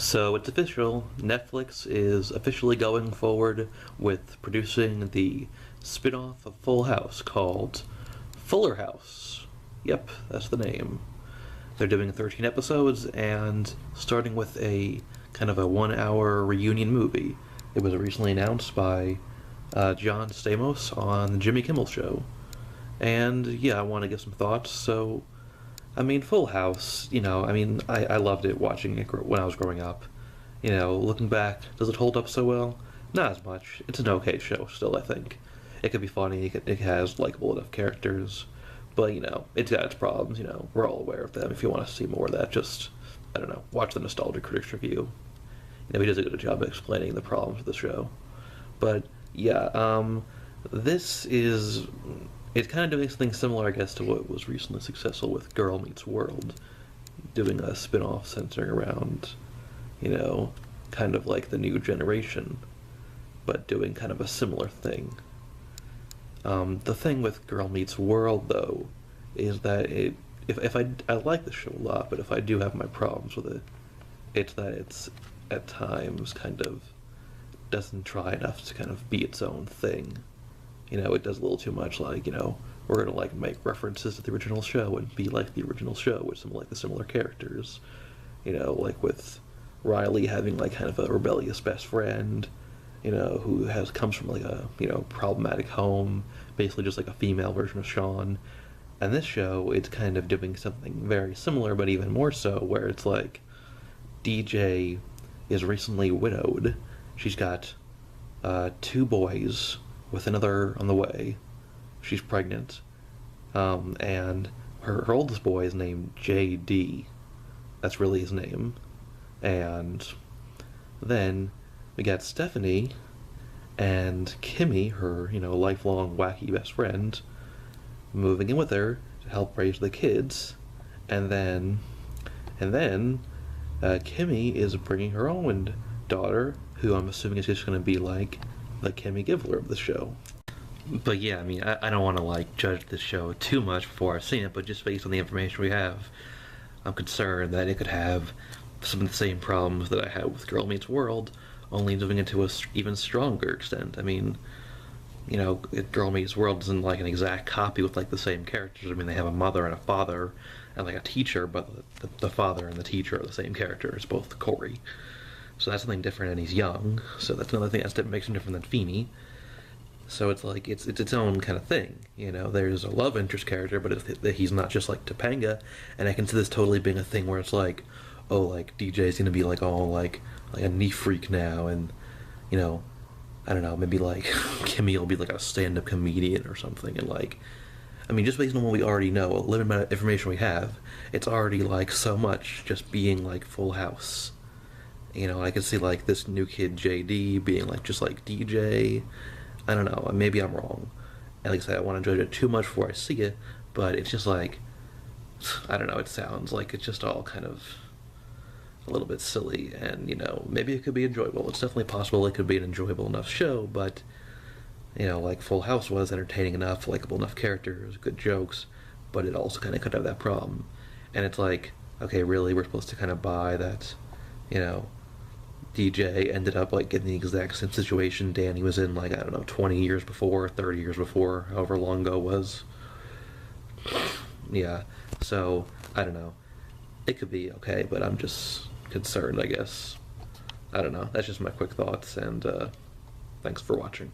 So it's official. Netflix is officially going forward with producing the spin-off of Full House called Fuller House. Yep, that's the name. They're doing 13 episodes and starting with a kind of a 1 hour reunion movie. It was recently announced by John Stamos on the Jimmy Kimmel Show. And yeah, I want to give some thoughts. So, I mean, Full House, I loved it watching it when I was growing up. Looking back, does it hold up so well? Not as much. It's an okay show still, I think. It could be funny, it has likable enough characters, but, it's got its problems, we're all aware of them. If you want to see more of that, just, I don't know, watch the Nostalgia Critics review. He does a good job of explaining the problems of the show. But, yeah, this is... It's kind of doing something similar, I guess, to what was recently successful with Girl Meets World, doing a spin-off centering around, kind of like the new generation, but doing kind of a similar thing. The thing with Girl Meets World, though, is that if I like the show a lot, but if I do have my problems with it, it's that it's at times kind of doesn't try enough to kind of be its own thing. It does a little too much, like, we're gonna, like, make references to the original show and be like the original show with some, like, the similar characters. Like with Riley having, like, kind of a rebellious best friend, who comes from, like, a, problematic home, basically just like a female version of Sean. And this show, it's kind of doing something very similar, but even more so, where it's like, DJ is recently widowed. She's got 2 boys, with another on the way. She's pregnant. And her oldest boy is named JD. That's really his name. And then we got Stephanie and Kimmy, her, lifelong wacky best friend, moving in with her to help raise the kids. And then Kimmy is bringing her own daughter, who I'm assuming is just going to be like the Kimmy Gibbler of the show. But yeah, I don't want to, like, judge this show too much before I've seen it, but just based on the information we have, I'm concerned that it could have some of the same problems that I had with Girl Meets World, only doing it to an even stronger extent. Girl Meets World isn't, like, an exact copy with, like, the same characters. They have a mother and a father and, like, a teacher, but the father and the teacher are the same characters, both Corey. So that's something different, and he's young, so that's another thing that makes him different than Feeney. So it's like, it's its own kind of thing, there's a love interest character, but he's not just like Topanga, and I can see this totally being a thing where it's like, oh, like, DJ's gonna be like all like a knee freak now, and, I don't know, maybe like, Kimmy will be like a stand-up comedian or something, and like, just based on what we already know, a limited amount of information we have, it's already like so much just being like Full House. I could see, like, this new kid, JD, being, like, just like DJ. I don't know. Maybe I'm wrong. And like I said, I don't want to judge it too much before I see it, but it's just, like, I don't know, it sounds like it's just all kind of a little bit silly, and, maybe it could be enjoyable. It's definitely possible it could be an enjoyable enough show, but, like Full House was entertaining enough, likable enough characters, good jokes, but it also kind of could have that problem. And it's like, okay, really, we're supposed to kind of buy that, DJ ended up, like, in the exact same situation Danny was in, like, I don't know, 20 years before, 30 years before, however long ago it was. Yeah, so, I don't know. It could be okay, but I'm just concerned, I guess. I don't know. That's just my quick thoughts, and thanks for watching.